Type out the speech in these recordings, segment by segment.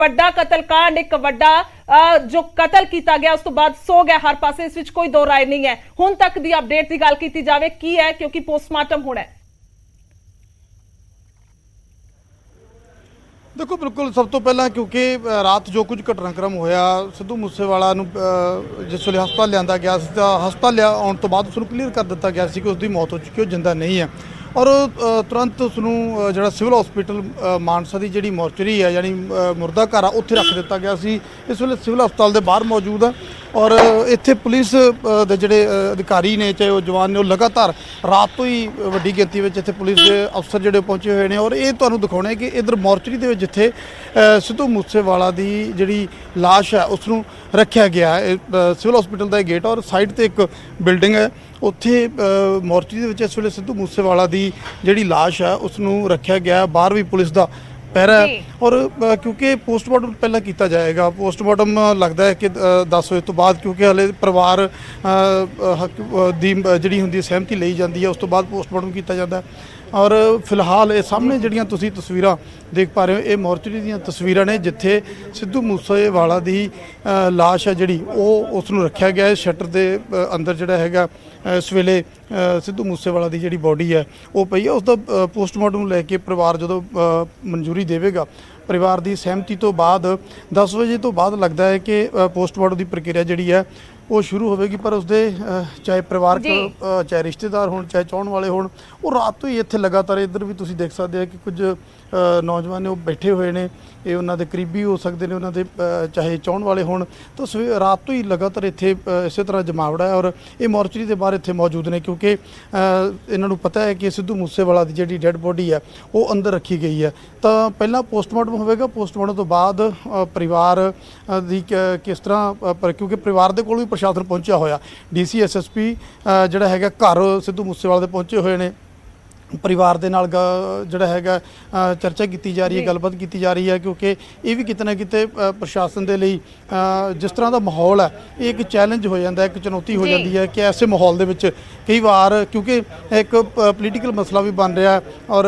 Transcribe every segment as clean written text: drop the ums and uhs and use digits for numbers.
ਵੱਡਾ ਕਤਲकांड एक ਵੱਡਾ जो कतल किया गया उस तो बाद सो गया हर पासे इस विच कोई दो राय नहीं है। हुण तक दी अपडेट की गल की जाए की है क्योंकि पोस्टमार्टम होना है। देखो बिल्कुल सब तो पहला क्योंकि रात जो कुछ घटनाक्रम होया सिद्धू मूसेवाला जिस वे हस्पताल लिया गया हस्पताल आने तो बाद उसको क्लीयर कर दिता गया कि उसकी मौत हो चुकी है, जिंदा नहीं है और तुरंत उसनू जो सिविल हॉस्पिटल मानसा की जी मोर्चरी है यानी मुर्दा घर आ उत्थे रख दिता गया सी। इस वे सिविल हस्पताल के बाहर मौजूद है और इत्थे पुलिस के जोड़े अधिकारी ने चाहे वो जवान ने वो लगातार रात तो ही वड्डी गिनती में इत्थे पुलिस के अफसर जोड़े पहुंचे हुए हैं और ये तुहानूं दिखाउणे कि इधर मोर्चरी के जिथे सिद्धू मूसेवाला की जी लाश है उसनूं रखा गया है। सिविल हॉस्पिटल का गेट और साइड ते एक बिल्डिंग है उत्थे मोर्चरी के इस वे सिद्धू मूसेवाला की जी लाश है उसनूं रखा गया है। बाहर भी पुलिस का पैरा है और क्योंकि पोस्टमार्टम पहला किया जाएगा। पोस्टमार्टम लगता है कि 10 बजे तो बाद क्योंकि हले परिवार की जी होंगी सहमति ली जाती है उस तो बाद पोस्टमार्टम किया जाता है। और फिलहाल ये सामने जड़ियाँ तुसी तस्वीरां देख पा रहे हो ये मोर्चरी दी तस्वीरां ने जिथे सिद्धू मूसेवाला की लाश है जी उसनूं रखा गया है। शटर के अंदर जोड़ा है इस वेले सिद्धू मूसेवाला की जी बॉडी है वो पई है। उसका पोस्टमार्टम लैके परिवार जो मंजूरी देगा परिवार की सहमति तो बाद 10 बजे तो बाद लगता है कि पोस्टमार्टम की प्रक्रिया जी है वो शुरू होगी। पर उसके चाहे परिवारक चाहे रिश्तेदार हो चाहे चाहने वाले हो रात तो ही इत्थे लगातार इधर भी तुसीं देख सकते हैं कि कुछ नौजवान ने वो बैठे हुए हैं ये उन्होंने करीबी हो सकते हैं उन्होंने चाहे चाहने वाले हो तो रात तो ही लगातार इत्थे इस तरह जमावड़ा है और ये मोर्चरी के बाहर इत्थे मौजूद ने क्योंकि इन्होंने पता है कि सिद्धू मूसेवाला की जी डेड बॉडी है वो अंदर रखी गई है। तो पहला पोस्टमार्टम होगा पोस्टमार्टम तो बाद परिवार की किस तरह क्योंकि परिवार के कोल भी प्रशासन पहुंचा होया DC SSP जोड़ा है घर सिद्धू मूसेवाला के पहुंचे हुए हैं। परिवार के नाल जोड़ा है चर्चा की जा रही है गलबात की जा रही है क्योंकि ये भी कितना किते प्रशासन के लिए जिस तरह का माहौल है ये एक चैलेंज हो जाता है एक चुनौती हो जाती है कि ऐसे माहौल के विच कई बार क्योंकि एक पोलीटिकल मसला भी बन रहा है और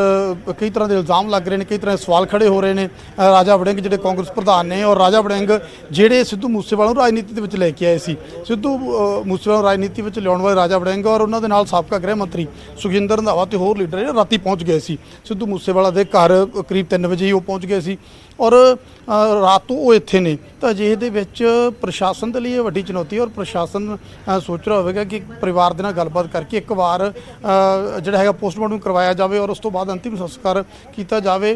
कई तरह के इल्ज़ाम लग रहे हैं कई तरह सवाल खड़े हो रहे हैं। राजा वड़िंग जोड़े कांग्रेस प्रधान ने और राजा वड़िंग जोड़े सिद्धू मूसेवाला राजनीति के लैके आए सी। सिद्धू मूसेवाला राजनीति में लियाउण वाले राजा वड़िंग और उन्होंने नाल साबका गृह मंत्री सुखजिंदर रंधावा ते होर लीडर राती पहुँच गए सी। सिद्धू मूसेवाला के घर करीब 3 बजे ही वो पहुँच गए सी और रात तो वो इत्थे ने तो अजिहे दे विच प्रशासन के लिए वड्डी चुनौती है और प्रशासन सोच रहा होगा कि परिवार के नाल गलबात करके एक बार जिहड़ा है पोस्टमार्टम करवाया जाए और उस तो बाद अंतिम संस्कार किया जाए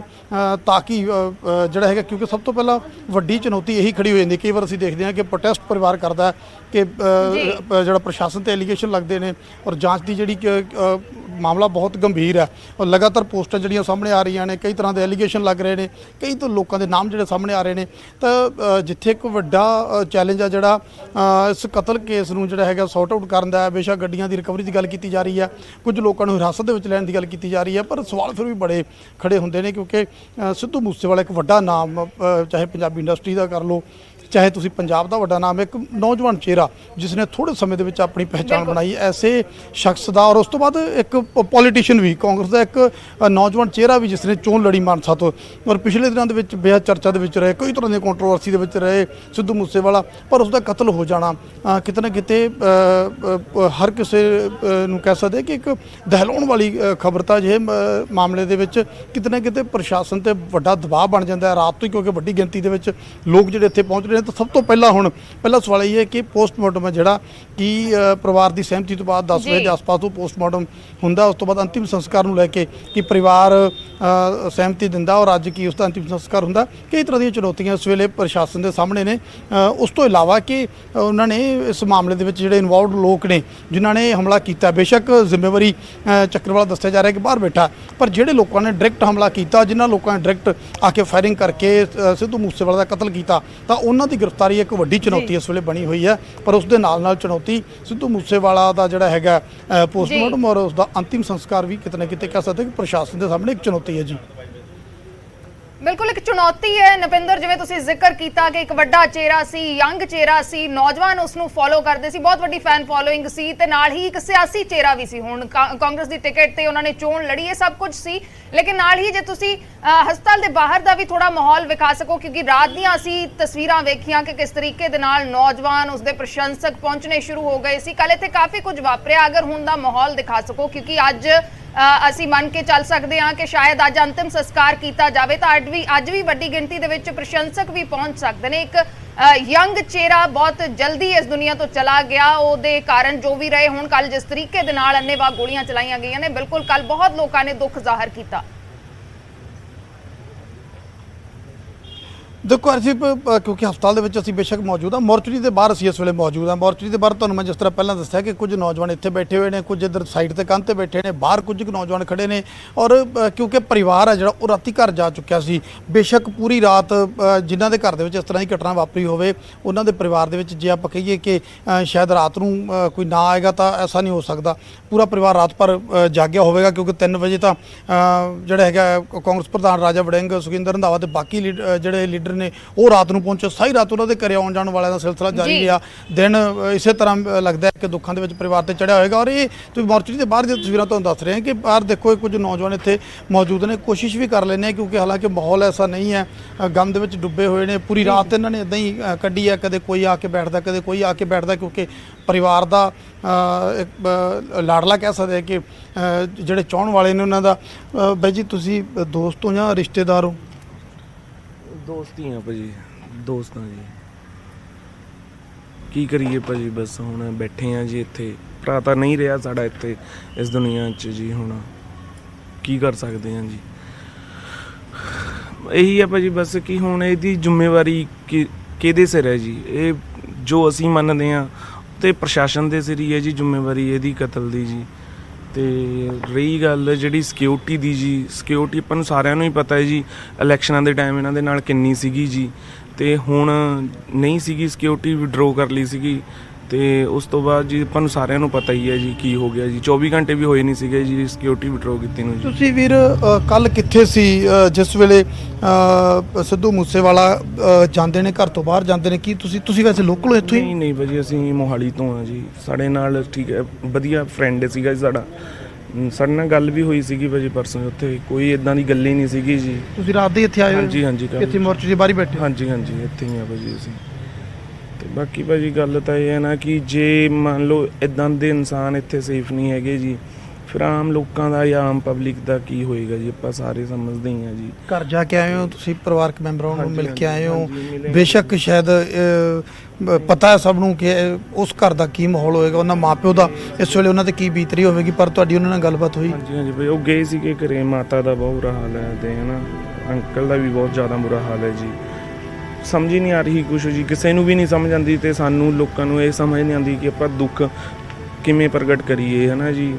ताकि जिहड़ा है क्योंकि सब तो पहला वड्डी चुनौती यही खड़ी हो जाती है। कई बार असीं देखते हैं कि प्रोटेस्ट परिवार करता है कि जिहड़ा प्रशासन ते एलीगेशन लगते हैं और जांच की जिहड़ी मामला बहुत गंभीर है और लगातार पोस्टां जिहड़ियां सामने आ रही ने कई तरह के एलीगेशन लग रहे हैं कई तो लोगों के नाम जिहड़े सामने आ रहे हैं। तो जिथे एक वड्डा चैलेंज है जिहड़ा इस कतल केस नूं जिहड़ा है सॉर्ट आउट करन दा है। बेशक गड्डियां की रिकवरी की गल की जा रही है कुछ लोगों को हिरासत दे विच लैण की गल की जा रही है पर सवाल फिर भी बड़े खड़े होंदे ने क्योंकि सिद्धू मूसेवाला एक वड्डा नाम चाहे पंजाबी इंडस्ट्री का कर लो चाहे तुसी पंजाब का वड्डा नाम एक नौजवान चेहरा जिसने थोड़े समय के अपनी पहचान बनाई ऐसे शख्स का और उस तो बाद एक पॉलीटिशियन भी कांग्रेस का एक नौजवान चेहरा भी जिसने चोन लड़ी मानसा तो और पिछले दिनों के बेहद चर्चा के रहे कई तरह की कंट्रोवर्सी के रहे सिद्धू मूसेवाला पर उसका कतल हो जाना किते ना किते हर किसी नूं कह सकते कि एक दहलाउण वाली खबर था अजिहे मामले के किते ना किते प्रशासन ते वड्डा दबाव बन जाता है रात तो ही क्योंकि वड्डी गिनती के लोग जिहड़े इत्थे पहुँच रहे तो सब तो पहला सवाल ये है कि पोस्टमार्टम है जोड़ा कि परिवार की सहमति तो बाद 10 बजे के आसपास तो पोस्टमार्टम होंदा उस तो बाद अंतिम संस्कार नूं लैके कि परिवार सहमति दिंदा और अज की उसका अंतिम संस्कार होंदा। कई तरह दी चुनौतियां इस वेले प्रशासन के सामने ने उस तो इलावा कि उन्होंने इस मामले के जोड़े इनवॉल्व लोग ने जिन्होंने हमला किया बेशक जिम्मेवारी चक्रवाला दस्या जा रहा है कि बाहर बैठा पर जोड़े लोगों ने डायरैक्ट हमला किया जिन्होंने लोगों ने डायरैक्ट आके फायरिंग करके सिद्धू मूसेवाला का कतल किया तो उन्होंने की गिरफ्तारी एक वड्डी चुनौती इस वेले बनी हुई है। पर उसके नाल चुनौती सिद्धू मूसेवाला का जोड़ा है पोस्टमार्टम और उसका अंतिम संस्कार भी कितने किते कह सकते हैं कि प्रशासन के सामने एक चुनौती है जी। ਬਿਲਕੁਲ ਇੱਕ ਚੁਣੌਤੀ ਹੈ ਨਪਿੰਦਰ, ਜਿਵੇਂ ਤੁਸੀਂ ਜ਼ਿਕਰ ਕੀਤਾ ਕਿ ਇੱਕ ਵੱਡਾ ਚਿਹਰਾ ਸੀ, ਯੰਗ ਚਿਹਰਾ ਸੀ, ਨੌਜਵਾਨ ਉਸ ਨੂੰ ਫੋਲੋ ਕਰਦੇ ਸੀ, ਬਹੁਤ ਵੱਡੀ ਫੈਨ ਫੋਲੋਇੰਗ ਸੀ ਤੇ ਨਾਲ ਹੀ ਇੱਕ ਸਿਆਸੀ ਚਿਹਰਾ ਵੀ ਸੀ। ਹੁਣ ਕਾਂਗਰਸ ਦੀ ਟਿਕਟ ਤੇ ਉਹਨਾਂ ਨੇ ਚੋਣ ਲੜੀ, ਇਹ ਸਭ ਕੁਝ ਸੀ। ਲੇਕਿਨ ਨਾਲ ਹੀ ਜੇ ਤੁਸੀਂ ਹਸਪਤਾਲ ਦੇ ਬਾਹਰ ਦਾ ਵੀ ਥੋੜਾ ਮਾਹੌਲ ਵਿਖਾ ਸਕੋ, ਕਿਉਂਕਿ ਰਾਤ ਦੀਆਂ ਅਸੀਂ ਤਸਵੀਰਾਂ ਵੇਖੀਆਂ ਕਿ ਕਿਸ ਤਰੀਕੇ ਦੇ ਨਾਲ ਨੌਜਵਾਨ, ਉਸਦੇ ਪ੍ਰਸ਼ੰਸਕ ਪਹੁੰਚਣੇ ਸ਼ੁਰੂ ਹੋ ਗਏ ਸੀ। ਕੱਲ ਇੱਥੇ ਕਾਫੀ ਕੁਝ ਵਾਪਰਿਆ, ਅਗਰ ਹੁਣ ਦਾ ਮਾਹੌਲ ਦਿਖਾ ਸਕੋ, ਕਿਉਂਕਿ ਅੱਜ ਅਸੀਂ ਮੰਨ ਕੇ ਚੱਲ ਸਕਦੇ ਹਾਂ ਕਿ ਸ਼ਾਇਦ ਅੱਜ ਅੰਤਿਮ ਸੰਸਕਾਰ ਕੀਤਾ ਜਾਵੇ ਤਾਂ ਅੱਜ ਵੀ ਵੱਡੀ ਗਿਣਤੀ ਦੇ ਵਿੱਚ ਪ੍ਰਸ਼ੰਸਕ ਵੀ ਪਹੁੰਚ ਸਕਦੇ ਨੇ। ਇੱਕ ਯੰਗ ਚਿਹਰਾ ਬਹੁਤ ਜਲਦੀ ਇਸ ਦੁਨੀਆ ਤੋਂ ਚਲਾ ਗਿਆ, ਉਹਦੇ ਕਾਰਨ ਜੋ ਵੀ ਰਹੇ ਹੁਣ, ਕੱਲ ਜਿਸ ਤਰੀਕੇ ਦੇ ਨਾਲ ਅੰਨ੍ਹੇਵਾਹ ਗੋਲੀਆਂ ਚਲਾਈਆਂ ਗਈਆਂ ਨੇ, ਬਿਲਕੁਲ ਕੱਲ ਬਹੁਤ ਲੋਕਾਂ ਨੇ ਦੁੱਖ ਜ਼ਾਹਰ ਕੀਤਾ। ਦੇਖੋ ਅਰਸ਼ੀਪ, ਕਿਉਂਕਿ ਹਸਪਤਾਲ ਦੇ ਵਿੱਚ ਅਸੀਂ ਬੇਸ਼ੱਕ ਮੌਜੂਦ ਹਾਂ, ਮੋਰਚਰੀ ਦੇ ਬਾਹਰ ਅਸੀਂ ਇਸ ਵੇਲੇ ਮੌਜੂਦ ਹਾਂ। ਮੋਰਚਰੀ ਦੇ ਬਾਹਰ ਤੁਹਾਨੂੰ ਮੈਂ ਜਿਸ ਤਰ੍ਹਾਂ ਪਹਿਲਾਂ ਦੱਸਿਆ ਕਿ ਕੁਝ ਨੌਜਵਾਨ ਇੱਥੇ ਬੈਠੇ ਹੋਏ ਨੇ, ਕੁਝ ਇੱਧਰ ਸਾਈਡ ਤੇ ਕੰਧ ਤੇ ਬੈਠੇ ਨੇ, ਬਾਹਰ ਕੁਝ ਕੁ ਨੌਜਵਾਨ ਖੜੇ ਨੇ। ਔਰ ਕਿਉਂਕਿ ਪਰਿਵਾਰ ਹੈ ਜਿਹੜਾ ਉਹ ਰਾਤੀ ਘਰ ਜਾ ਚੁੱਕਿਆ ਸੀ। ਬੇਸ਼ੱਕ ਪੂਰੀ ਰਾਤ ਜਿਨ੍ਹਾਂ ਦੇ ਘਰ ਦੇ ਵਿੱਚ ਇਸ ਤਰ੍ਹਾਂ ਦੀ ਘਟਨਾ ਵਾਪਰੀ ਹੋਵੇ, ਉਹਨਾਂ ਦੇ ਪਰਿਵਾਰ ਦੇ ਵਿੱਚ ਜੇ ਆਪਾਂ ਕਹੀਏ ਕਿ ਸ਼ਾਇਦ ਰਾਤ ਨੂੰ ਕੋਈ ਨਾ ਆਏਗਾ ਤਾਂ ਐਸਾ ਨਹੀਂ ਹੋ ਸਕਦਾ। ਪੂਰਾ ਪਰਿਵਾਰ ਰਾਤ ਭਰ ਜਾਗਿਆ ਹੋਵੇਗਾ, ਕਿਉਂਕਿ 3 ਵਜੇ ਤਾਂ ਜਿਹੜਾ ਹੈਗਾ ਕਾਂਗਰਸ ਪ੍ਰਧਾਨ ਰਾਜਾ ਵੜਿੰਗ, ਸੁਖਿੰਦਰ ਰੰਧਾਵਾ ਤੇ ਬਾਕੀ ਜਿਹੜੇ ਲੀਡਰ ਨੇ ਉਹ ਰਾਤ ਨੂੰ ਪਹੁੰਚੇ। ਸਾਰੀ ਰਾਤ ਉਹਨਾਂ ਦੇ ਘਰੇ ਆਉਣ ਜਾਣ ਵਾਲਿਆਂ ਦਾ ਸਿਲਸਿਲਾ ਜਾਰੀ ਰਿਹਾ। ਦਿਨ ਇਸੇ ਤਰ੍ਹਾਂ ਲੱਗਦਾ ਹੈ ਕਿ ਦੁੱਖਾਂ ਦੇ ਵਿੱਚ ਪਰਿਵਾਰ ਤੇ ਚੜਿਆ ਹੋਏਗਾ। ਔਰ ਇਹ ਤੁਸੀਂ ਮੋਰਚਰੀ ਦੇ ਬਾਹਰ ਦੀਆਂ ਤਸਵੀਰਾਂ ਤੁਹਾਨੂੰ ਦੱਸ ਰਹੇ ਹਾਂ ਕਿ ਬਾਹਰ ਦੇਖੋ ਕੁਝ ਨੌਜਵਾਨ ਇੱਥੇ ਮੌਜੂਦ ਨੇ। ਕੋਸ਼ਿਸ਼ ਵੀ ਕਰ ਲੈਂਦੇ ਆ, ਕਿਉਂਕਿ ਹਾਲਾਂਕਿ ਮਾਹੌਲ ਐਸਾ ਨਹੀਂ ਹੈ, ਗਮ ਦੇ ਵਿੱਚ ਡੁੱਬੇ ਹੋਏ ਨੇ। ਪੂਰੀ ਰਾਤ ਇਹਨਾਂ ਨੇ ਇਦਾਂ ਹੀ ਕੱਢੀ ਹੈ, ਕਦੇ ਕੋਈ ਆ ਕੇ ਬੈਠਦਾ, ਕਦੇ ਕੋਈ ਆ ਕੇ ਬੈਠਦਾ, ਕਿਉਂਕਿ ਪਰਿਵਾਰ ਦਾ ਲਾਡਲਾ ਕਹਿ ਸਕਦੇ ਕਿ ਜਿਹੜੇ ਚਾਹੁਣ ਵਾਲੇ ਨੇ ਉਹਨਾਂ ਦਾ। ਬਾਈ ਜੀ, ਤੁਸੀਂ ਦੋਸਤ ਹੋ ਜਾਂ ਰਿਸ਼ਤੇਦਾਰ ਹੋ? ਦੋਸਤੀ ਆ ਭਾਜੀ, ਦੋਸਤਾਂ ਜੀ। ਕੀ ਕਰੀਏ ਭਾਜੀ, ਬਸ ਹੁਣ ਬੈਠੇ ਆ ਜੀ ਇੱਥੇ। ਭਰਾ ਤਾਂ ਨਹੀਂ ਰਿਹਾ ਸਾਡਾ ਇੱਥੇ ਇਸ ਦੁਨੀਆ 'ਚ ਜੀ, ਹੁਣ ਕੀ ਕਰ ਸਕਦੇ ਆ ਜੀ। ਇਹੀ ਆ ਭਾਜੀ ਬਸ ਕਿ ਹੁਣ ਇਹਦੀ ਜ਼ਿੰਮੇਵਾਰੀ ਕਿਹਦੇ ਸਿਰ ਹੈ ਜੀ। ਇਹ ਜੋ ਅਸੀਂ ਮੰਨਦੇ ਆ ਤੇ ਪ੍ਰਸ਼ਾਸਨ ਦੇ ਸਿਰ ਹੀ ਹੈ ਜੀ ਜ਼ਿੰਮੇਵਾਰੀ ਇਹਦੀ ਕਤਲ ਦੀ ਜੀ। ਤੇ ਰਹੀ ਗੱਲ ਜਿਹੜੀ ਸਿਕਿਉਰਿਟੀ ਦੀ ਜੀ, ਸਿਕਿਉਰਿਟੀ ਆਪਾਂ ਨੂੰ ਸਾਰਿਆਂ ਨੂੰ ਹੀ ਪਤਾ ਹੈ ਜੀ, ਇਲੈਕਸ਼ਨਾਂ ਦੇ ਟਾਈਮ ਇਹਨਾਂ ਦੇ ਨਾਲ ਕਿੰਨੀ ਸੀਗੀ ਜੀ। ਤੇ ਹੁਣ ਨਹੀਂ ਸੀਗੀ, ਸਿਕਿਉਰਿਟੀ ਵਿਡਰੋ ਕਰ ਲਈ ਸੀਗੀ। ਤੇ ਉਸ ਤੋਂ ਬਾਅਦ ਜੀ ਆਪਾਂ ਨੂੰ ਸਾਰਿਆਂ ਨੂੰ ਪਤਾ ਹੀ ਹੈ ਜੀ ਕੀ ਹੋ ਗਿਆ ਜੀ। 24 ਘੰਟੇ ਵੀ ਹੋਏ ਨਹੀਂ ਸੀਗੇ ਜੀ ਸਿਕਿਉਰਿਟੀ ਵਿਡਰੋ ਕੀਤੀ ਨੂੰ ਜੀ। ਤੁਸੀਂ ਵੀਰ ਕੱਲ ਕਿੱਥੇ ਸੀ ਜਿਸ ਵੇਲੇ ਸਿੱਧੂ ਮੂਸੇਵਾਲਾ ਜਾਂਦੇ ਨੇ, ਘਰ ਤੋਂ ਬਾਹਰ ਜਾਂਦੇ ਨੇ? ਕੀ ਤੁਸੀਂ ਵੈਸੇ ਲੋਕਲ ਹੋ ਇੱਥੋਂ ਹੀ? ਨਹੀਂ ਭਾਜੀ, ਅਸੀਂ ਮੋਹਾਲੀ ਤੋਂ ਆ ਜੀ। ਸਾਡੇ ਨਾਲ ਠੀਕ ਹੈ, ਵਧੀਆ ਫਰੈਂਡ ਸੀਗਾ ਜੀ ਸਾਡਾ। ਸਾਡੇ ਨਾਲ ਗੱਲ ਵੀ ਹੋਈ ਸੀਗੀ ਭਾਜੀ ਪਰਸੋਂ, ਉੱਥੇ ਕੋਈ ਇਦਾਂ ਦੀ ਗੱਲ ਹੀ ਨਹੀਂ ਸੀਗੀ ਜੀ। ਤੁਸੀਂ ਰਾਤ ਦੇ ਇੱਥੇ ਆਏ ਹੋ? ਹਾਂਜੀ ਹਾਂਜੀ, ਇੱਥੇ ਮੋਰਚੇ ਦੇ ਬਾਹਰ ਹੀ ਬੈਠੇ? ਹਾਂਜੀ ਹਾਂਜੀ, ਇੱਥੇ ਹੀ ਆ ਭਾਜੀ ਅਸੀਂ। ਤੇ ਬਾਕੀ ਭਾਜੀ ਗੱਲ ਤਾਂ ਇਹ ਹੈ ਨਾ ਕਿ ਜੇ ਮੰਨ ਲਓ ਇਦਾਂ ਦੇ ਇਨਸਾਨ ਇੱਥੇ ਸੇਫ ਨਹੀਂ ਹੈਗੇ ਜੀ, ਫਿਰ ਆਮ ਲੋਕਾਂ ਦਾ ਜਾਂ ਆਮ ਪਬਲਿਕ ਦਾ ਕੀ ਹੋਏਗਾ ਜੀ। ਆਪਾਂ ਸਾਰੇ ਸਮਝਦੇ ਹੀ ਆ ਜੀ। ਘਰ ਜਾ ਕੇ ਆਏ ਹੋ ਤੁਸੀਂ, ਪਰਿਵਾਰਕ ਮੈਂਬਰਾਂ ਨੂੰ ਮਿਲ ਕੇ ਆਏ ਹੋ। ਬੇਸ਼ੱਕ ਸ਼ਾਇਦ ਪਤਾ ਹੈ ਸਭ ਨੂੰ ਕਿ ਉਸ ਘਰ ਦਾ ਕੀ ਮਾਹੌਲ ਹੋਏਗਾ, ਉਹਨਾਂ ਮਾਪਿਓ ਦਾ ਇਸ ਵੇਲੇ ਉਹਨਾਂ ਤੇ ਕੀ ਬੀਤ ਰਹੀ ਹੋਵੇਗੀ, ਪਰ ਤੁਹਾਡੀ ਉਹਨਾਂ ਨਾਲ ਗੱਲਬਾਤ ਹੋਈ? ਹਾਂਜੀ ਹਾਂਜੀ ਭਾਈ, ਉਹ ਗਏ ਸੀਗੇ ਘਰੇ। ਮਾਤਾ ਦਾ ਬਹੁਤ ਬੁਰਾ ਹਾਲ ਹੈ ਤੇ ਹਨਾ ਅੰਕਲ ਦਾ ਵੀ ਬਹੁਤ ਜ਼ਿਆਦਾ ਬੁਰਾ ਹਾਲ ਹੈ ਜੀ। ਸਮਝ ਹੀ ਨਹੀਂ ਆ ਰਹੀ ਕੁਛ ਜੀ, ਕਿਸੇ ਨੂੰ ਵੀ ਨਹੀਂ ਸਮਝ ਆਉਂਦੀ। ਤੇ ਸਾਨੂੰ ਲੋਕਾਂ ਨੂੰ ਇਹ ਸਮਝ ਨਹੀਂ ਆਉਂਦੀ ਕਿ ਆਪਾਂ ਦੁੱਖ ਕਿਵੇਂ ਪ੍ਰਗਟ ਕਰੀਏ, ਹੈ ਨਾ ਜੀ।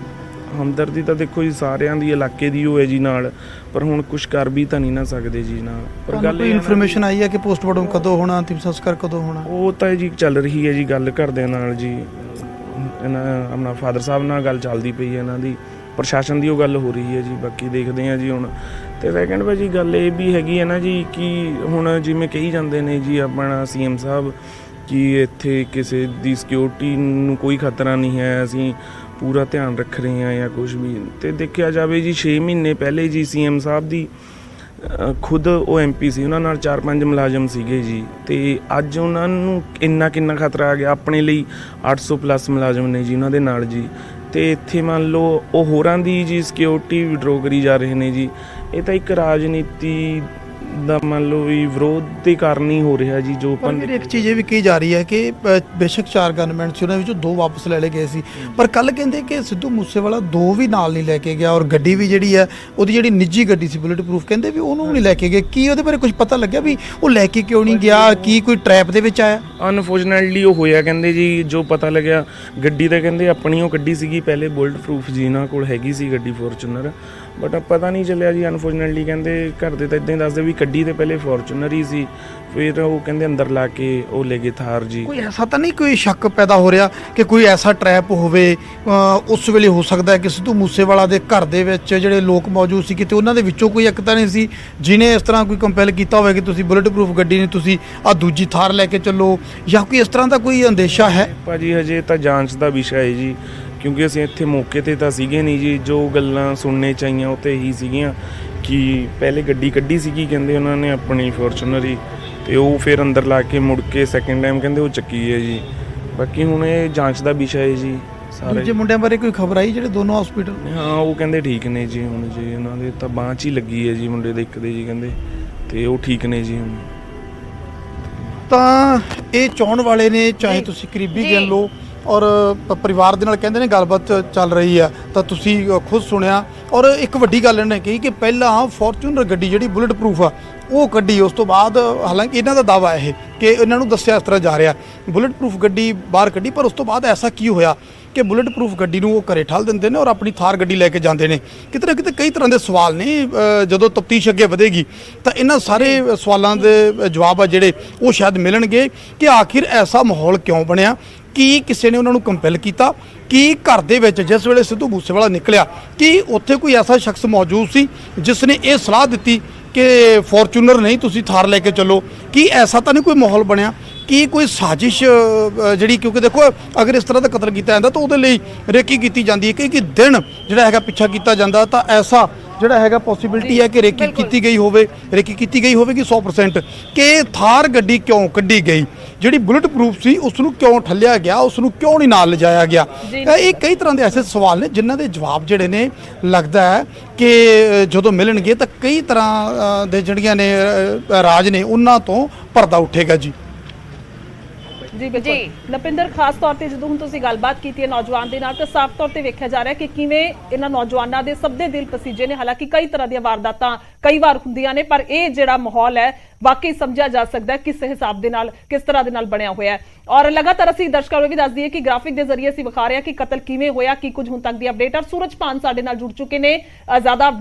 ਹਮਦਰਦੀ ਤਾਂ ਦੇਖੋ ਜੀ ਸਾਰਿਆਂ ਦੀ ਇਲਾਕੇ ਦੀ ਹੋਏ ਜੀ ਨਾਲ, ਪਰ ਹੁਣ ਕੁਛ ਕਰ ਵੀ ਤਾਂ ਨਹੀਂ ਨਾ ਸਕਦੇ ਜੀ ਨਾ। ਪਰ ਗੱਲ ਇਹ ਇਨਫੋਰਮੇਸ਼ਨ ਆਈ ਹੈ ਕਿ ਪੋਸਟਮਾਰਟਮ ਕਦੋਂ ਹੋਣਾ, ਅੰਤਿਮ ਸੰਸਕਾਰ ਕਦੋਂ ਹੋਣਾ? ਉਹ ਤਾਂ ਜੀ ਚੱਲ ਰਹੀ ਹੈ ਜੀ ਗੱਲ ਘਰਦਿਆਂ ਨਾਲ ਜੀ। ਇਹਨਾਂ ਆਪਣਾ ਫਾਦਰ ਸਾਹਿਬ ਨਾਲ ਗੱਲ ਚੱਲਦੀ ਪਈ ਹੈ ਇਹਨਾਂ ਦੀ, ਪ੍ਰਸ਼ਾਸਨ ਦੀ ਉਹ ਗੱਲ ਹੋ ਰਹੀ ਹੈ ਜੀ। ਬਾਕੀ ਦੇਖਦੇ ਹਾਂ ਜੀ ਹੁਣ। ਤੇ ਸੈਕਿੰਡ ਭਾਜੀ ਗੱਲ ਇਹ ਵੀ ਹੈਗੀ ਹੈ ਨਾ ਜੀ ਕਿ ਹੁਣ ਜਿਵੇਂ ਕਹੀ ਜਾਂਦੇ ਨੇ ਜੀ ਆਪਣਾ CM ਸਾਹਿਬ ਕਿ ਇੱਥੇ ਕਿਸੇ ਦੀ ਸਿਕਿਉਰਿਟੀ ਨੂੰ ਕੋਈ ਖਤਰਾ ਨਹੀਂ ਹੈ, ਅਸੀਂ ਪੂਰਾ ਧਿਆਨ ਰੱਖ ਰਹੇ ਹਾਂ ਜਾਂ ਕੁਝ ਵੀ। ਤੇ ਦੇਖਿਆ ਜਾਵੇ ਜੀ 6 ਮਹੀਨੇ ਪਹਿਲੇ ਜੀ CM ਸਾਹਿਬ ਦੀ ਖੁਦ ਉਹ MP ਸੀ, ਉਹਨਾਂ ਨਾਲ 4-5 ਮੁਲਾਜ਼ਮ ਸੀਗੇ ਜੀ। ਤੇ ਅੱਜ ਉਹਨਾਂ ਨੂੰ ਕਿੰਨਾ ਖਤਰਾ ਆ ਗਿਆ। ਆਪਣੇ ਲਈ 800+ ਮੁਲਾਜ਼ਮ ਨੇ ਜੀ ਉਹਨਾਂ ਦੇ ਨਾਲ ਜੀ। ਤੇ ਇੱਥੇ ਮੰਨ ਲਓ ਉਹ ਹੋਰਾਂ ਦੀ ਜੀ ਸਿਕਿਉਰਿਟੀ ਵਿਡਰੋ ਕਰੀ ਜਾ ਰਹੇ ਨੇ ਜੀ। ਇਹ ਤਾਂ ਇੱਕ ਰਾਜਨੀਤੀ ਦਾ ਮੰਨ ਲਓ ਵੀ ਵਿਰੋਧ ਦੇ ਕਾਰਨ ਹੀ ਹੋ ਰਿਹਾ ਜੀ। ਜੋ ਪਰ ਇੱਕ ਚੀਜ਼ ਇਹ ਵੀ ਕਹੀ ਜਾ ਰਹੀ ਹੈ ਕਿ ਬੇਸ਼ੱਕ 4 ਗਨਮੈਨ ਸੀ, ਉਹਨਾਂ ਵਿੱਚੋਂ 2 ਵਾਪਸ ਲੈ ਲਏ ਗਏ ਸੀ, ਪਰ ਕੱਲ ਕਹਿੰਦੇ ਕਿ ਸਿੱਧੂ ਮੂਸੇਵਾਲਾ 2 ਵੀ ਨਾਲ ਨਹੀਂ ਲੈ ਕੇ ਗਿਆ। ਔਰ ਗੱਡੀ ਵੀ ਜਿਹੜੀ ਹੈ ਉਹਦੀ ਜਿਹੜੀ ਨਿੱਜੀ ਗੱਡੀ ਸੀ ਬੁਲੇਟ ਪ੍ਰੂਫ, ਕਹਿੰਦੇ ਵੀ ਉਹਨੂੰ ਨਹੀਂ ਲੈ ਕੇ ਗਏ। ਕੀ ਉਹਦੇ ਬਾਰੇ ਕੁਝ ਪਤਾ ਲੱਗਿਆ ਵੀ ਉਹ ਲੈ ਕੇ ਕਿਉਂ ਨਹੀਂ ਗਿਆ? ਕੀ ਕੋਈ ਟਰੈਪ ਦੇ ਵਿੱਚ ਆਇਆ? ਅਨਫੋਰਚੂਨੇਟਲੀ ਉਹ ਹੋਇਆ ਕਹਿੰਦੇ ਜੀ। ਜੋ ਪਤਾ ਲੱਗਿਆ ਗੱਡੀ ਤਾਂ ਕਹਿੰਦੇ ਆਪਣੀ ਉਹ ਗੱਡੀ ਸੀਗੀ ਪਹਿਲੇ ਬੁਲਟ ਪ੍ਰੂਫ ਜੀ, ਇਹਨਾਂ ਕੋਲ ਹੈਗੀ ਸੀ ਗੱਡੀ ਫੋਰਚੂਨਰ। ਬਟ ਪਤਾ ਨਹੀਂ ਚੱਲਿਆ ਜੀ। ਅਨਫੋਰਚੂਨੇਟਲੀ ਕਹਿੰਦੇ ਘਰ ਦੇ ਤਾਂ ਇਦਾਂ ਹੀ ਦੱਸਦੇ ਵੀ ਗੱਡੀ ਤੇ ਪਹਿਲੇ ਫੋਰਚੂਨਰ ਹੀ ਸੀ, ਫਿਰ ਉਹ ਕਹਿੰਦੇ ਅੰਦਰ ਲਾ ਕੇ ਉਹ ਲੈ ਗਏ ਥਾਰ ਜੀ। ਕੋਈ ਐਸਾ ਤਾਂ ਨਹੀਂ ਕੋਈ ਸ਼ੱਕ ਪੈਦਾ ਹੋ ਰਿਹਾ ਕਿ ਕੋਈ ਐਸਾ ਟਰੈਪ ਹੋਵੇ? ਉਸ ਵੇਲੇ ਹੋ ਸਕਦਾ ਹੈ ਕਿ ਸਿੱਧੂ ਮੂਸੇਵਾਲਾ ਦੇ ਘਰ ਦੇ ਵਿੱਚ ਜਿਹੜੇ ਲੋਕ ਮੌਜੂਦ ਸੀ ਕਿਤੇ ਉਹਨਾਂ ਦੇ ਵਿੱਚੋਂ ਕੋਈ ਇੱਕ ਤਾਂ ਨਹੀਂ ਸੀ ਜਿਹਨੇ ਇਸ ਤਰ੍ਹਾਂ ਕੋਈ ਕੰਪੈਲ ਕੀਤਾ ਹੋਵੇ ਕਿ ਤੁਸੀਂ ਬੁਲਟ ਪ੍ਰੂਫ ਗੱਡੀ ਨਹੀਂ, ਤੁਸੀਂ ਆ ਦੂਜੀ ਥਾਰ ਲੈ ਕੇ ਚੱਲੋ, ਜਾਂ ਕੋਈ ਇਸ ਤਰ੍ਹਾਂ ਦਾ ਕੋਈ ਅੰਦੇਸ਼ਾ ਹੈ? ਭਾਜੀ ਹਜੇ ਤਾਂ ਜਾਂਚ ਦਾ ਵਿਸ਼ਾ ਹੈ ਜੀ, ਕਿਉਂਕਿ ਅਸੀਂ ਇੱਥੇ ਮੌਕੇ ਤੇ ਤਾਂ ਸੀਗੇ ਨਹੀਂ ਜੀ। ਜੋ ਗੱਲਾਂ ਸੁਣਨੇ ਚਾਹੀਆਂ ਉਹ ਤੇ ਹੀ ਸੀਗੀਆਂ ਕਿ ਪਹਿਲੇ ਗੱਡੀ ਕੱਢੀ ਸੀਗੀ ਕਹਿੰਦੇ ਉਹਨਾਂ ਨੇ ਆਪਣੀ ਫੋਰਚੂਨਰ ਹੀ, ਤੇ ਉਹ ਫਿਰ ਅੰਦਰ ਲਾ ਕੇ ਮੁੜ ਕੇ ਸੈਕਿੰਡ ਟਾਈਮ ਕਹਿੰਦੇ ਉਹ ਚੱਕੀ ਹੈ ਜੀ। ਬਾਕੀ ਹੁਣ ਇਹ ਜਾਂਚ ਦਾ ਵਿਸ਼ਾ ਹੈ ਜੀ ਸਾਰੇ। ਦੂਜੇ ਮੁੰਡਿਆਂ ਬਾਰੇ ਕੋਈ ਖਬਰ ਆਈ ਜਿਹੜੇ ਦੋਨੋਂ ਹਸਪੀਟਲ? ਹਾਂ ਉਹ ਕਹਿੰਦੇ ਠੀਕ ਨੇ ਜੀ ਹੁਣ ਜੀ, ਉਹਨਾਂ ਦੇ ਤਾਂ ਬਾਂਹ 'ਚ ਹੀ ਲੱਗੀ ਹੈ ਜੀ ਮੁੰਡੇ ਦੇ ਇੱਕ ਦੇ ਜੀ ਕਹਿੰਦੇ, ਤੇ ਉਹ ਠੀਕ ਨੇ ਜੀ ਹੁਣ। ਤਾਂ ਇਹ ਚਾਹੁਣ ਵਾਲੇ ਨੇ, ਚਾਹੇ ਤੁਸੀਂ ਕਰੀਬੀ ਜੀ। ਗਿਣ ਲਓ ਔਰ ਪਰਿਵਾਰ ਦੇ ਨਾਲ ਕਹਿੰਦੇ ਨੇ ਗੱਲਬਾਤ ਚੱਲ ਰਹੀ ਆ, ਤਾਂ ਤੁਸੀਂ ਖੁਦ ਸੁਣਿਆ। ਔਰ ਇੱਕ ਵੱਡੀ ਗੱਲ ਇਹਨੇ ਕਹੀ ਕਿ ਪਹਿਲਾਂ ਫੋਰਚੂਨਰ ਗੱਡੀ ਜਿਹੜੀ ਬੁਲਟ ਪ੍ਰੂਫ ਆ ਉਹ ਕੱਢੀ, ਉਸ ਤੋਂ ਬਾਅਦ ਹਾਲਾਂਕਿ ਇਹਨਾਂ ਦਾ ਦਾਵਾ ਇਹ ਕਿ ਇਹਨਾਂ ਨੂੰ ਦੱਸਿਆ ਇਸ ਤਰ੍ਹਾਂ ਜਾ ਰਿਹਾ ਬੁਲਟ ਪ੍ਰੂਫ ਗੱਡੀ ਬਾਹਰ ਕੱਢੀ, ਪਰ ਉਸ ਤੋਂ ਬਾਅਦ ਐਸਾ ਕੀ ਹੋਇਆ ਕਿ ਬੁਲਟ ਪ੍ਰੂਫ ਗੱਡੀ ਨੂੰ ਉਹ ਘਰੇ ਠਾਲ ਦਿੰਦੇ ਨੇ ਔਰ ਆਪਣੀ ਥਾਰ ਗੱਡੀ ਲੈ ਕੇ ਜਾਂਦੇ ਨੇ। ਕਿਤੇ ਨਾ ਕਿਤੇ ਕਈ ਤਰ੍ਹਾਂ ਦੇ ਸਵਾਲ ਨੇ। ਜਦੋਂ ਤਫਤੀਸ਼ ਅੱਗੇ ਵਧੇਗੀ ਤਾਂ ਇਹਨਾਂ ਸਾਰੇ ਸਵਾਲਾਂ ਦੇ ਜਵਾਬ ਆ ਜਿਹੜੇ ਉਹ ਸ਼ਾਇਦ ਮਿਲਣਗੇ ਕਿ ਆਖਿਰ ਐਸਾ ਮਾਹੌਲ ਕਿਉਂ ਬਣਿਆ, ਕੀ ਕਿਸੇ ਨੇ ਉਹਨਾਂ ਨੂੰ ਕੰਪੈਲ ਕੀਤਾ, ਕਿ ਘਰ ਦੇ ਵਿੱਚ ਜਿਸ ਵੇਲੇ ਸਿੱਧੂ ਮੂਸੇਵਾਲਾ ਨਿਕਲਿਆ ਕਿ ਉੱਥੇ ਕੋਈ ਐਸਾ ਸ਼ਖਸ ਮੌਜੂਦ ਸੀ ਜਿਸ ਨੇ ਇਹ ਸਲਾਹ ਦਿੱਤੀ ਕਿ ਫੋਰਚੂਨਰ ਨਹੀਂ ਤੁਸੀਂ ਥਾਰ ਲੈ ਕੇ ਚੱਲੋ? ਕੀ ਐਸਾ ਤਾਂ ਨਹੀਂ ਕੋਈ ਮਾਹੌਲ ਬਣਿਆ ਕਿ ਕੋਈ ਸਾਜ਼ਿਸ਼ ਜਿਹੜੀ, ਕਿਉਂਕਿ ਦੇਖੋ ਅਗਰ ਇਸ ਤਰ੍ਹਾਂ ਦਾ ਕਤਲ ਕੀਤਾ ਜਾਂਦਾ ਤਾਂ ਉਹਦੇ ਲਈ ਰੇਕੀ ਕੀਤੀ ਜਾਂਦੀ ਹੈ ਕਿ ਦਿਨ ਜਿਹੜਾ ਹੈਗਾ ਪਿੱਛਾ ਕੀਤਾ ਜਾਂਦਾ, ਤਾਂ ਐਸਾ ਜਿਹੜਾ ਹੈਗਾ ਪੋਸੀਬਿਲਿਟੀ ਹੈ ਕਿ ਰੇਕੀ ਕੀਤੀ ਗਈ ਹੋਵੇ, ਰੇਕੀ ਕੀਤੀ ਗਈ ਹੋਵੇਗੀ 100% ਕਿ ਥਾਰ ਗੱਡੀ ਕਿਉਂ ਕੱਢੀ ਗਈ, ਜਿਹੜੀ ਬੁਲਟ ਪ੍ਰੂਫ ਸੀ ਉਸ ਨੂੰ ਕਿਉਂ ਠੱਲਿਆ ਗਿਆ, ਉਸ ਨੂੰ ਕਿਉਂ ਨਹੀਂ ਨਾਲ ਲਿਜਾਇਆ ਗਿਆ? ਇਹ ਕਈ ਤਰ੍ਹਾਂ ਦੇ ਐਸੇ ਸਵਾਲ ਨੇ ਜਿਨ੍ਹਾਂ ਦੇ ਜਵਾਬ ਜਿਹੜੇ ਨੇ ਲੱਗਦਾ ਹੈ ਕਿ ਜਦੋਂ ਮਿਲਣਗੇ ਤਾਂ ਕਈ ਤਰ੍ਹਾਂ ਦੇ ਜਿਹੜੀਆਂ ਨੇ ਰਾਜ ਨੇ ਉਹਨਾਂ ਤੋਂ ਪਰਦਾ ਉੱਠੇਗਾ ਜੀ। ਜੀ ਬਿਲਕੁਲ ਨਪਿੰਦਰ, ਖਾਸ ਤੌਰ ਤੇ ਜਦੋਂ ਹੁਣ ਤੁਸੀਂ ਗੱਲਬਾਤ ਕੀਤੀ ਹੈ ਨੌਜਵਾਨ ਦੇ ਨਾਲ, ਤਾਂ ਸਾਫ਼ ਤੌਰ ਤੇ ਵੇਖਿਆ ਜਾ ਰਿਹਾ ਕਿ ਕਿਵੇਂ ਇਹਨਾਂ ਨੌਜਵਾਨਾਂ ਦੇ ਸਭ ਦੇ ਦਿਲ ਪਸੀਜੇ ਨੇ। ਹਾਲਾਂਕਿ ਕਈ ਤਰ੍ਹਾਂ ਦੀਆਂ ਵਾਰਦਾਤਾਂ ਕਈ ਵਾਰ ਹੁੰਦੀਆਂ ਨੇ, ਪਰ ਇਹ ਜਿਹੜਾ ਮਾਹੌਲ ਹੈ ਵਾਕਈ ਸਮਝਿਆ ਜਾ ਸਕਦਾ ਹੈ ਕਿਸ ਹਿਸਾਬ ਦੇ ਨਾਲ, ਕਿਸ ਤਰ੍ਹਾਂ ਦੇ ਨਾਲ ਬਣਿਆ ਹੋਇਆ ਹੈ। ਔਰ ਲਗਾਤਾਰ ਅਸੀਂ ਦਰਸ਼ਕਾਂ ਨੂੰ ਵੀ ਦੱਸ ਦਈਏ ਕਿ ਗ੍ਰਾਫਿਕ ਦੇ ਜ਼ਰੀਏ ਅਸੀਂ ਵਿਖਾ ਰਹੇ ਹਾਂ ਕਿ ਕਤਲ ਕਿਵੇਂ ਹੋਇਆ, ਕੀ ਕੁਝ ਹੁਣ ਤੱਕ ਦੀ ਅਪਡੇਟ। ਔਰ ਸੂਰਜ ਪਾਨ ਸਾਡੇ ਨਾਲ ਜੁੜ ਚੁੱਕੇ ਨੇ ਜ਼ਿਆਦਾ